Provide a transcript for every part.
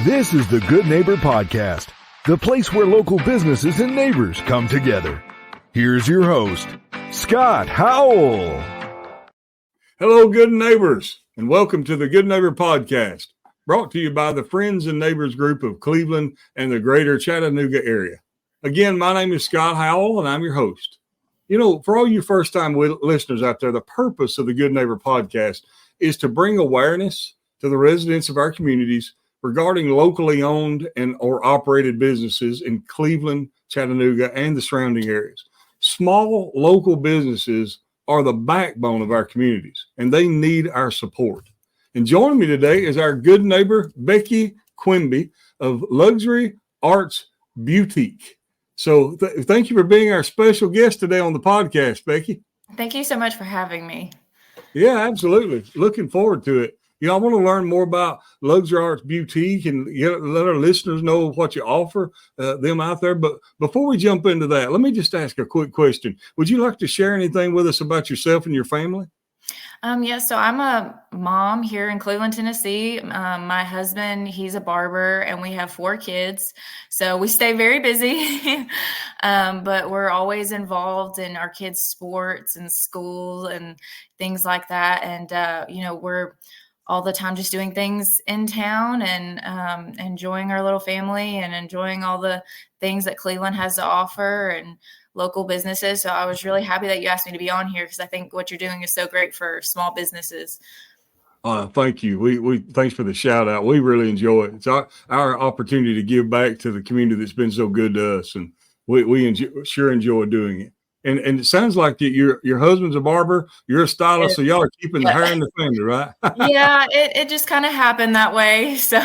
This is the Good Neighbor Podcast, the place where local businesses and neighbors come together. Here's your host, Scott Howell. Hello, good neighbors, and welcome to the Good Neighbor Podcast, brought to you by the Friends and Neighbors Group of Cleveland and the greater Chattanooga area. Again, my name is Scott Howell, and I'm your host. You know, for all you first-time listeners out there, the purpose of the Good Neighbor Podcast is to bring awareness to the residents of our communities regarding locally owned and or operated businesses in Cleveland, Chattanooga, and the surrounding areas. Small local businesses are the backbone of our communities, and they need our support. And joining me today is our good neighbor, Becky Quimby of Luxury Arts Beautique. So thank you for being our special guest today on the podcast, Becky. Thank you so much for having me. Yeah, absolutely. Looking forward to it. You know, I want to learn more about Luxury Arts Beautique and let our listeners know what you offer them out there. But before we jump into that, let me just ask a quick question. Would you like to share anything with us about yourself and your family? Yes, so I'm a mom here in Cleveland, Tennessee. My husband, he's a barber, and we have 4 kids. So we stay very busy, but we're always involved in our kids' sports and school and things like that. And, we're all the time just doing things in town and enjoying our little family and enjoying all the things that Cleveland has to offer and local businesses. So I was really happy that you asked me to be on here because I think what you're doing is so great for small businesses. Thank you. We thanks for the shout out. We really enjoy it. It's our opportunity to give back to the community that's been so good to us, and we sure enjoy doing it. And it sounds like your husband's a barber, you're a stylist, so y'all are keeping the hair in the family, right? Yeah, it just kind of happened that way. So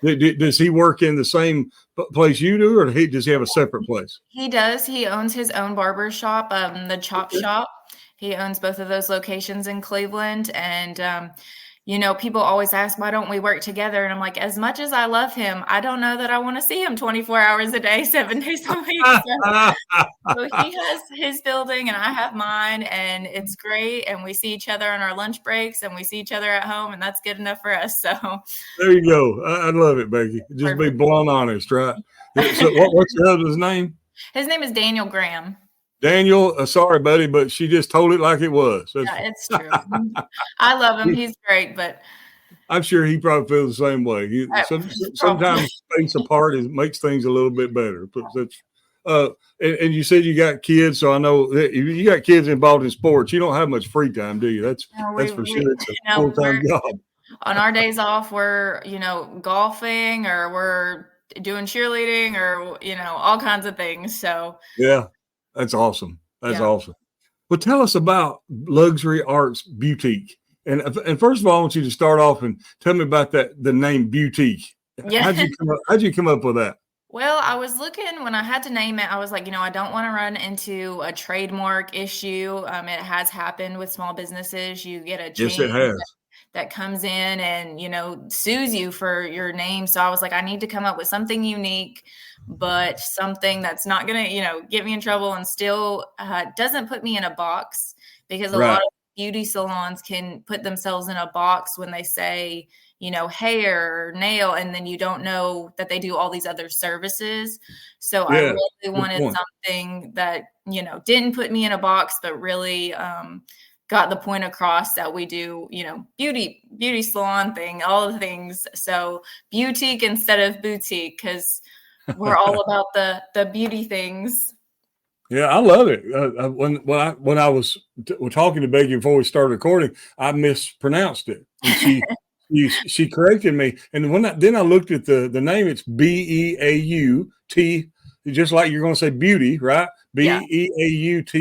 does he work in the same place you do, or does he have a separate place? He does. He owns his own barber shop, the Chop Shop. He owns both of those locations in Cleveland. And, people always ask, why don't we work together? And I'm like, as much as I love him, I don't know that I want to see him 24 hours a day, 7 days a week. So he has his building and I have mine, and it's great. And we see each other on our lunch breaks and we see each other at home, and that's good enough for us. So there you go. I love it, Becky. Just Perfect. Be blunt honest, right? So what's your husband's name? His name is Daniel Graham. Daniel, sorry, buddy, but she just told it like it was. Yeah, it's true. I love him. He's great, but I'm sure he probably feels the same way. Sometimes space apart makes things a little bit better. And you said you got kids, so I know that you got kids involved in sports. You don't have much free time, do you? That's for sure. It's a full-time job. On our days off, we're golfing, or we're doing cheerleading, or all kinds of things. So yeah. That's awesome. That's awesome. Well, tell us about Luxury Arts Beautique. And first of all, I want you to start off and tell me about the name Beautique. Yeah. How'd you come up with that? Well, I was looking when I had to name it. I was like, I don't want to run into a trademark issue. It has happened with small businesses. You get a yes, it has. That comes in and, sues you for your name. So I was like, I need to come up with something unique, but something that's not going to, get me in trouble and still doesn't put me in a box, because a lot of beauty salons can put themselves in a box when they say, hair or nail, and then you don't know that they do all these other services. So I really wanted something that, didn't put me in a box, but really, got the point across that we do, beauty salon thing, all the things. So Beautique instead of boutique, because we're all about the beauty things. Yeah, I love it. When I was talking to Becky before we started recording, I mispronounced it. And she corrected me. And then I looked at the name. It's B-E-A-U-T, just like you're going to say beauty, right? B-E-A-U-T-I-Q-E.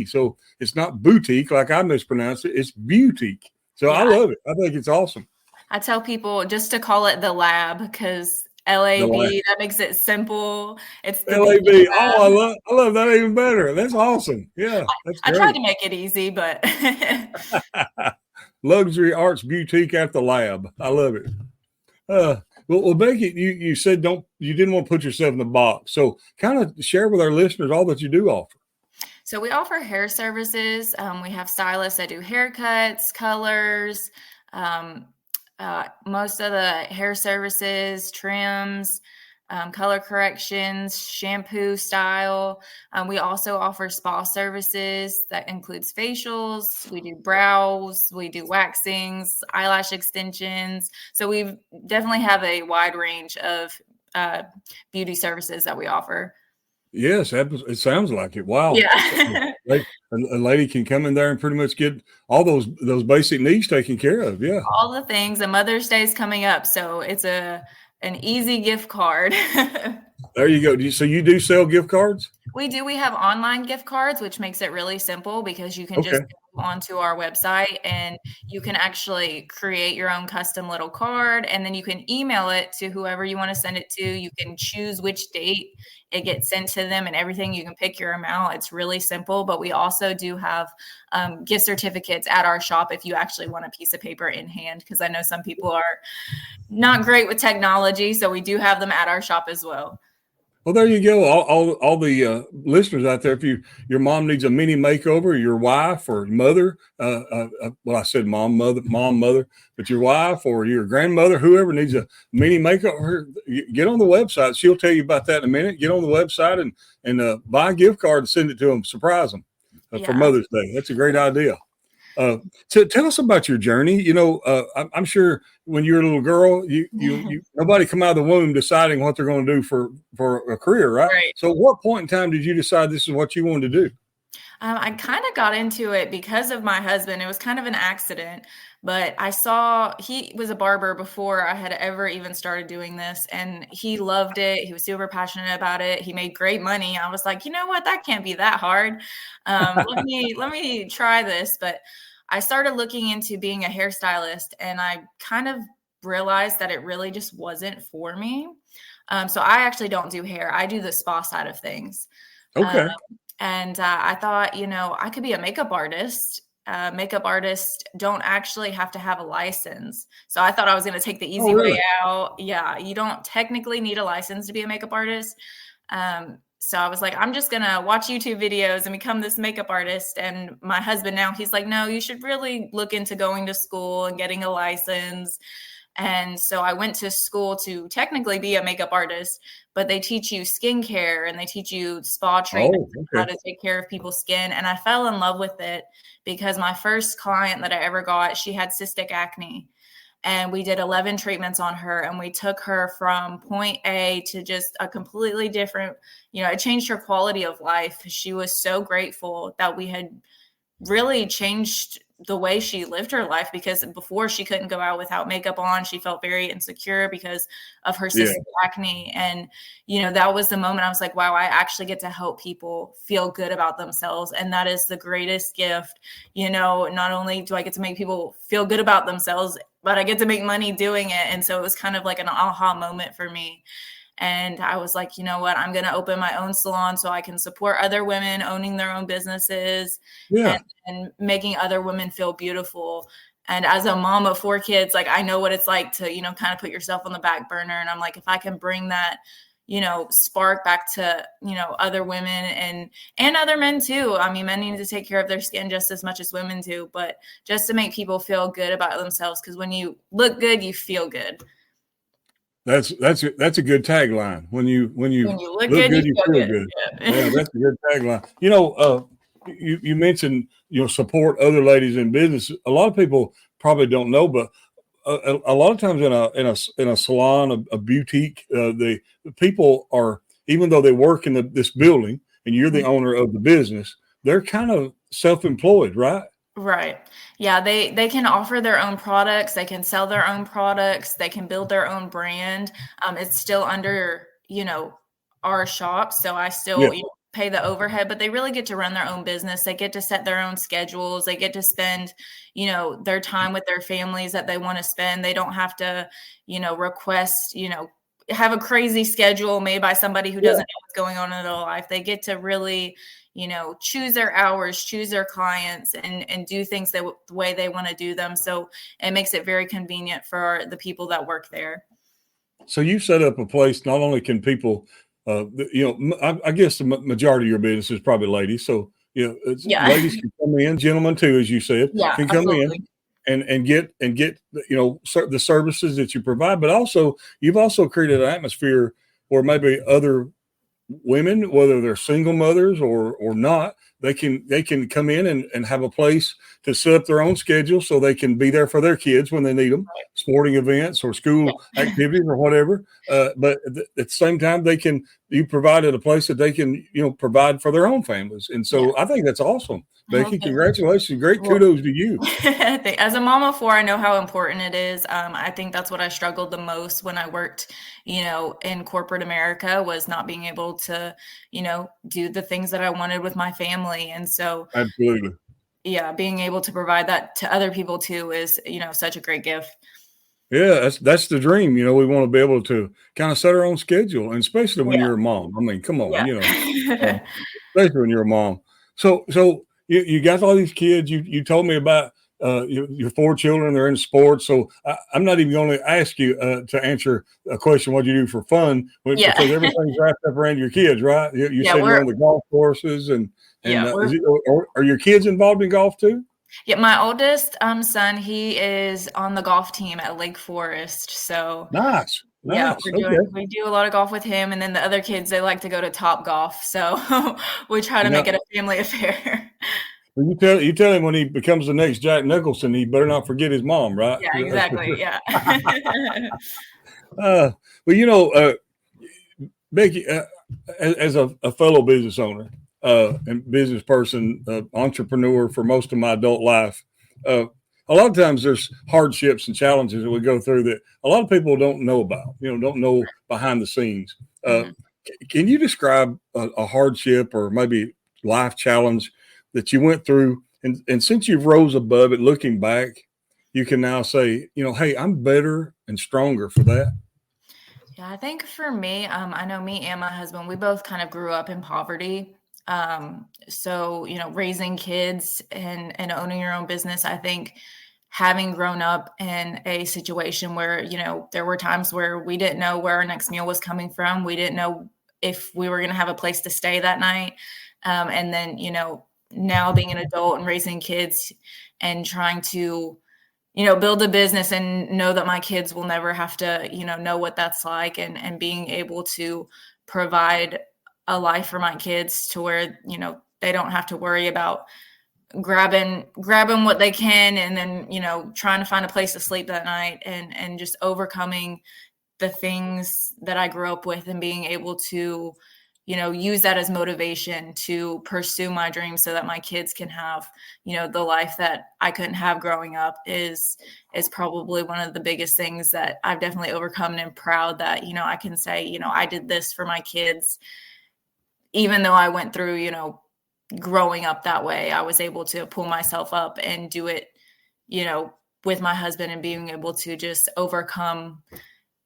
So it's not boutique like I mispronounced it. It's Beautique. So I love it. I think it's awesome. I tell people just to call it the lab, because L-A-B, that makes it simple. It's the L-A-B. Oh, I love that even better. That's awesome. Yeah. I tried to make it easy, but Luxury Arts Beautique at the lab. I love it. Well, Becky, you said you didn't want to put yourself in the box. So kind of share with our listeners all that you do offer. So we offer hair services. We have stylists that do haircuts, colors, most of the hair services, trims, color corrections, shampoo style. We also offer spa services that includes facials. We do brows, we do waxings, eyelash extensions. So we definitely have a wide range of beauty services that we offer. Yes, it sounds like it. Wow. Yeah. A lady can come in there and pretty much get all those basic needs taken care of. Yeah. All the things. And Mother's Day is coming up, so it's an easy gift card. There you go. So you do sell gift cards? We do. We have online gift cards, which makes it really simple because you can just go onto our website and you can actually create your own custom little card, and then you can email it to whoever you want to send it to. You can choose which date it gets sent to them and everything. You can pick your amount. It's really simple, but we also do have gift certificates at our shop if you actually want a piece of paper in hand, because I know some people are not great with technology. So we do have them at our shop as well. Well, there you go. All the listeners out there, if your mom needs a mini makeover, your wife or mother, well, I said mom, mother, but your wife or your grandmother, whoever needs a mini makeover, get on the website. She'll tell you about that in a minute. Get on the website and buy a gift card and send it to them. Surprise them for Mother's Day. That's a great idea. So tell us about your journey. You know, I'm sure when you're a little girl, you nobody come out of the womb deciding what they're going to do for a career, right? So at what point in time did you decide this is what you wanted to do? I kind of got into it because of my husband. It was kind of an accident, but I saw he was a barber before I had ever even started doing this, and he loved it. He was super passionate about it. He made great money. I was like, you know what? That can't be that hard. Let me try this. But I started looking into being a hairstylist, and I kind of realized that it really just wasn't for me. So I actually don't do hair. I do the spa side of things. Okay. And I thought, you know, I could be a makeup artist. Makeup artists don't actually have to have a license. So I thought I was going to take the easy way out. Yeah, you don't technically need a license to be a makeup artist. So I was like, I'm just going to watch YouTube videos and become this makeup artist. And my husband now, he's like, no, you should really look into going to school and getting a license. And so I went to school to technically be a makeup artist, but they teach you skincare and they teach you spa treatments, how to take care of people's skin. And I fell in love with it because my first client that I ever got, she had cystic acne. And we did 11 treatments on her, and we took her from point A to just a completely different, you know, it changed her quality of life. She was so grateful that we had really changed the way she lived her life, because before she couldn't go out without makeup on. She felt very insecure because of her cystic acne. And, you know, that was the moment I was like, wow, I actually get to help people feel good about themselves. And that is the greatest gift. You know, not only do I get to make people feel good about themselves, but I get to make money doing it. And so it was kind of like an aha moment for me. And I was like, you know what, I'm going to open my own salon so I can support other women owning their own businesses and making other women feel beautiful. And as a mom of 4 kids, like I know what it's like to, you know, kind of put yourself on the back burner. And I'm like, if I can bring that, you know, spark back to, you know, other women and other men too. I mean, men need to take care of their skin just as much as women do, but just to make people feel good about themselves. Because when you look good, you feel good. That's a good tagline. When you look good, you feel good. Yeah, that's a good tagline. You know, you mentioned, you know, support other ladies in business. A lot of people probably don't know, but a lot of times in a salon, a boutique, the people are, even though they work in this building and you're the owner of the business, they're kind of self-employed, right? Right. Yeah. They can offer their own products. They can sell their own products. They can build their own brand. It's still under, you know, our shop. So I still you know, pay the overhead, but they really get to run their own business. They get to set their own schedules. They get to spend, you know, their time with their families that they want to spend. They don't have to, you know, request, you know, have a crazy schedule made by somebody who doesn't know what's going on in their life. They get to really, you know, choose their hours, choose their clients, and do things the way they want to do them. So it makes it very convenient for the people that work there. So you set up a place, not only can people, you know, I guess the majority of your business is probably ladies. So, you know, ladies can come in, gentlemen too, as you said, can come in. and get the services that you provide, but also you've also created an atmosphere where maybe other women, whether they're single mothers or not, they can come in and have a place to set up their own schedule so they can be there for their kids when they need them, sporting events or school activities or whatever. But at the same time, you provided a place that they can, provide for their own families. And so I think that's awesome. Becky, congratulations. Great kudos to you. As a mom of four, I know how important it is. I think that's what I struggled the most when I worked, in corporate America, was not being able to, do the things that I wanted with my family. And so absolutely. Yeah, being able to provide that to other people too is, such a great gift. Yeah, that's the dream. We want to be able to kind of set our own schedule, and especially when you're a mom. I mean, come on, especially when you're a mom. So you got all these kids. You told me about your four children. They're in sports. So I'm not even going to ask you to answer a question, what you do for fun, because everything's wrapped up around your kids, right? You said you're on the golf courses and are your kids involved in golf too? Yeah, my oldest son, he is on the golf team at Lake Forest. So nice. Yeah, we do a lot of golf with him, and then the other kids, they like to go to Top Golf. So we try to make it a family affair. You tell him when he becomes the next Jack Nicholson, he better not forget his mom, right? Yeah, exactly. Yeah. Becky, as a fellow business owner and business person, entrepreneur for most of my adult life, a lot of times there's hardships and challenges that we go through that a lot of people don't know about, don't know behind the scenes. Can you describe a hardship or maybe life challenge that you went through? And since you've rose above it, looking back, you can now say, hey, I'm better and stronger for that. Yeah, I think for me, I know me and my husband, we both kind of grew up in poverty. So, raising kids and owning your own business, I think having grown up in a situation where, there were times where we didn't know where our next meal was coming from. We didn't know if we were going to have a place to stay that night. And then, now being an adult and raising kids and trying to, build a business and know that my kids will never have to, know what that's like, and being able to provide a life for my kids to where, they don't have to worry about grabbing what they can and then, trying to find a place to sleep that night, and just overcoming the things that I grew up with and being able to, use that as motivation to pursue my dreams so that my kids can have, the life that I couldn't have growing up is probably one of the biggest things that I've definitely overcome, and am proud that, I can say, I did this for my kids. Even though I went through, growing up that way, I was able to pull myself up and do it, with my husband, and being able to just overcome,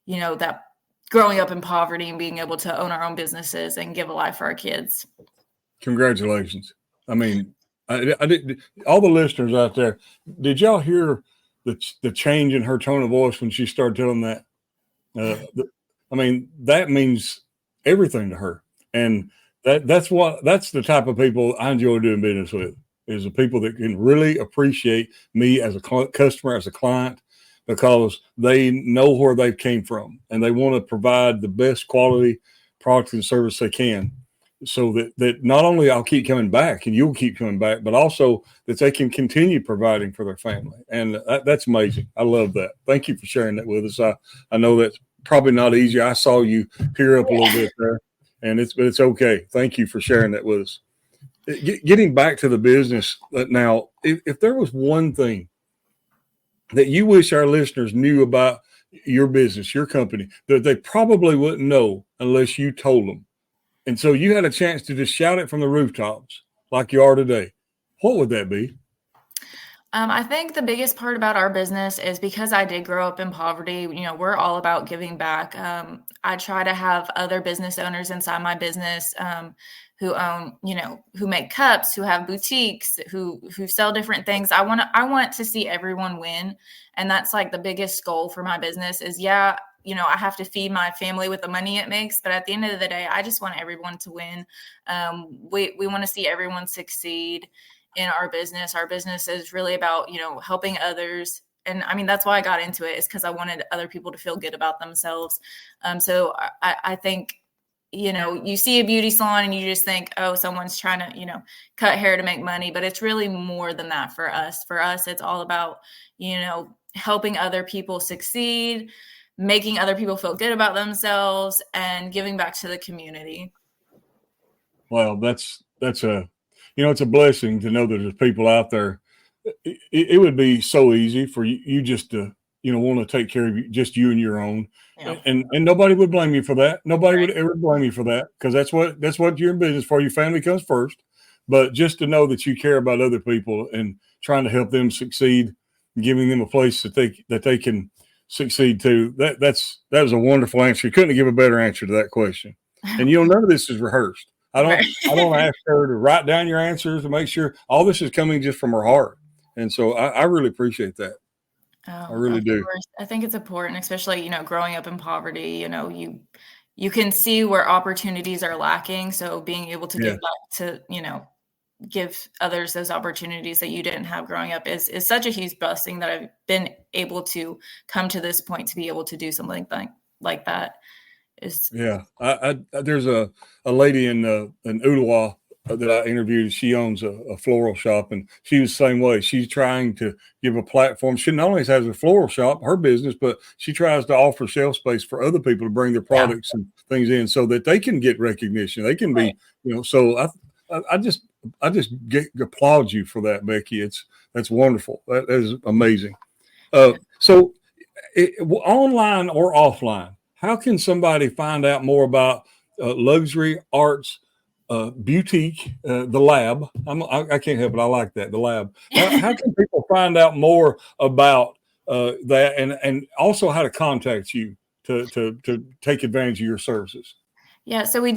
that growing up in poverty and being able to own our own businesses and give a life for our kids. Congratulations. I mean, I did, all the listeners out there, did y'all hear the change in her tone of voice when she started telling that? That means everything to her. And that's the type of people I enjoy doing business with, is the people that can really appreciate me as a customer, as a client, because they know where they came from and they want to provide the best quality product and service they can, so that not only I'll keep coming back and you'll keep coming back, but also that they can continue providing for their family. And that's amazing. I love that. Thank you for sharing that with us. I know that's probably not easy. I saw you tear up a little bit there, but it's okay. Thank you for sharing that with us. Getting back to the business now, if there was one thing that you wish our listeners knew about your business, your company, that they probably wouldn't know unless you told them, and so you had a chance to just shout it from the rooftops like you are today, what would that be? I think the biggest part about our business is because I did grow up in poverty, we're all about giving back. I try to have other business owners inside my business who own, who make cups, who have boutiques, who sell different things. I want to see everyone win. And that's like the biggest goal for my business is, I have to feed my family with the money it makes. But at the end of the day, I just want everyone to win. We want to see everyone succeed in our business. Our business is really about, helping others. And I mean, that's why I got into it, is because I wanted other people to feel good about themselves. So I think, you see a beauty salon and you just think, oh, someone's trying to, cut hair to make money, but it's really more than that for us. For us, it's all about, helping other people succeed, making other people feel good about themselves, and giving back to the community. Well, that's it's a blessing to know that there's people out there. It would be so easy for you just to, want to take care of just you and your own. Yeah. And nobody would blame you for that. Nobody would ever blame you for that, because that's what you're in business for. Your family comes first. But just to know that you care about other people and trying to help them succeed, giving them a place that they can succeed too. That was a wonderful answer. You couldn't give a better answer to that question. And none of this is rehearsed. I don't ask her to write down your answers to make sure all this is coming just from her heart. And so I really appreciate that. I really do. I think it's important, especially, growing up in poverty, you can see where opportunities are lacking. So being able to give back to, give others those opportunities that you didn't have growing up is such a huge blessing that I've been able to come to this point to be able to do something like that. There's a lady in Ottawa that I interviewed. She owns a floral shop, and she was the same way. She's trying to give a platform. She not only has a floral shop, her business, but she tries to offer shelf space for other people to bring their products and things in so that they can get recognition. They can be, so I just applaud you for that, Becky. That's wonderful. That is amazing. So online or offline, how can somebody find out more about Luxury Arts Beautique, the lab? I can't help it. I like that, the lab. How can people find out more about that, and also how to contact you to take advantage of your services? Yeah, so we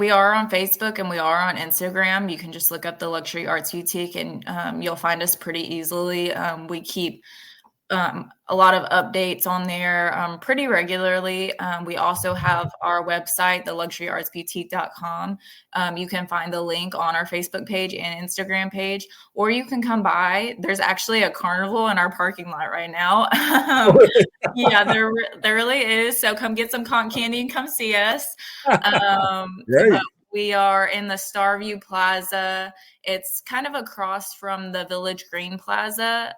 are on Facebook and we are on Instagram. You can just look up the Luxury Arts Beautique and you'll find us pretty easily. We keep a lot of updates on there pretty regularly. We also have our website, the luxuryartsboutique.com. You can find the link on our Facebook page and Instagram page, or you can come by. There's actually a carnival in our parking lot right now. Yeah, there really is. So come get some cotton candy and come see us. Great. We are in the Starview Plaza. It's kind of across from the Village Green Plaza.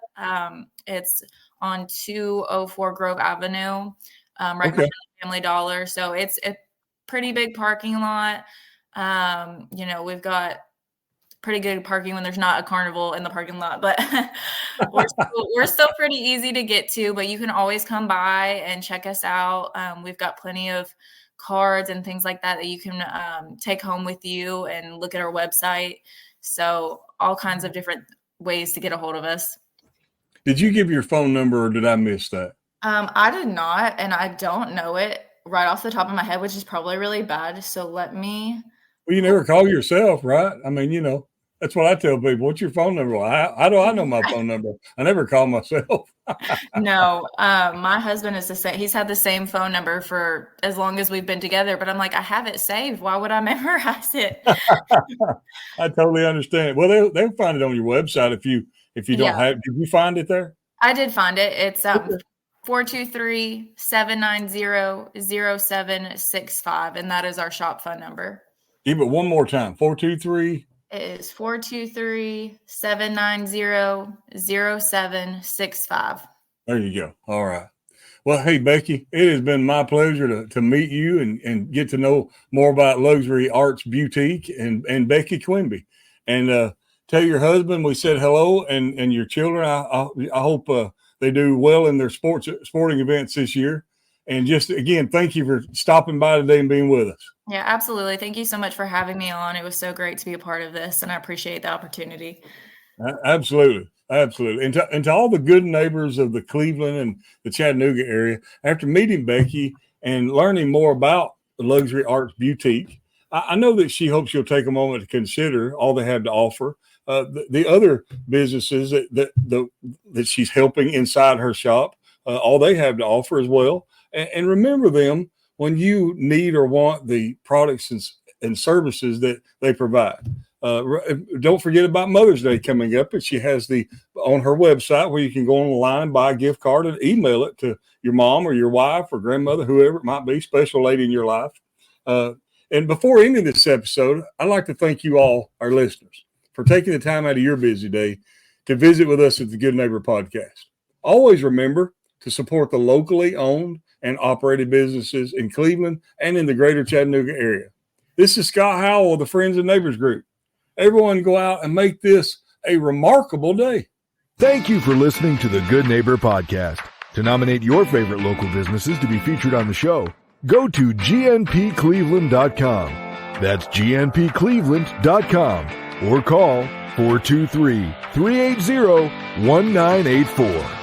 It's on 204 Grove Avenue, right behind the Family Dollar. So it's a pretty big parking lot. We've got pretty good parking when there's not a carnival in the parking lot, but we're still pretty easy to get to, but you can always come by and check us out. We've got plenty of cards and things like that you can take home with you and look at our website. So all kinds of different ways to get a hold of us. Did you give your phone number, or did I miss that? I did not, and I don't know it right off the top of my head, which is probably really bad. So let me. Well, you never call yourself, right? I mean, that's what I tell people. What's your phone number? How do I know my phone number? I never call myself. No, my husband is the same. He's had the same phone number for as long as we've been together, but I'm like, I have it saved. Why would I memorize it? I totally understand. Well, they'll find it on your website if you don't have. Did you find it there? I did find it. It's 423-790-0765, and that is our shop phone number. Give it one more time. 423. It is 423-790-0765. There you go. All right. Well, hey, Becky, it has been my pleasure to meet you and get to know more about Luxury Arts Beautique and Becky Quimby. And tell your husband we said hello, and your children. I hope they do well in their sporting events this year. And just, again, thank you for stopping by today and being with us. Yeah, absolutely. Thank you so much for having me on. It was so great to be a part of this, and I appreciate the opportunity. Absolutely. Absolutely. And to all the good neighbors of the Cleveland and the Chattanooga area, after meeting Becky and learning more about the Luxury Arts Beautique, I know that she hopes you'll take a moment to consider all they have to offer. The other businesses that she's helping inside her shop, all they have to offer as well. And remember them when you need or want the products and services that they provide. Don't forget about Mother's Day coming up. And she has on her website where you can go online, buy a gift card, and email it to your mom or your wife or grandmother, whoever it might be, special lady in your life. And before ending this episode, I'd like to thank you all, our listeners, for taking the time out of your busy day to visit with us at the Good Neighbor Podcast. Always remember to support the locally owned and operated businesses in Cleveland and in the greater Chattanooga area. This is Scott Howell of the Friends and Neighbors Group. Everyone go out and make this a remarkable day. Thank you for listening to the Good Neighbor Podcast. To nominate your favorite local businesses to be featured on the show, go to gnpcleveland.com. That's gnpcleveland.com or call 423-380-1984.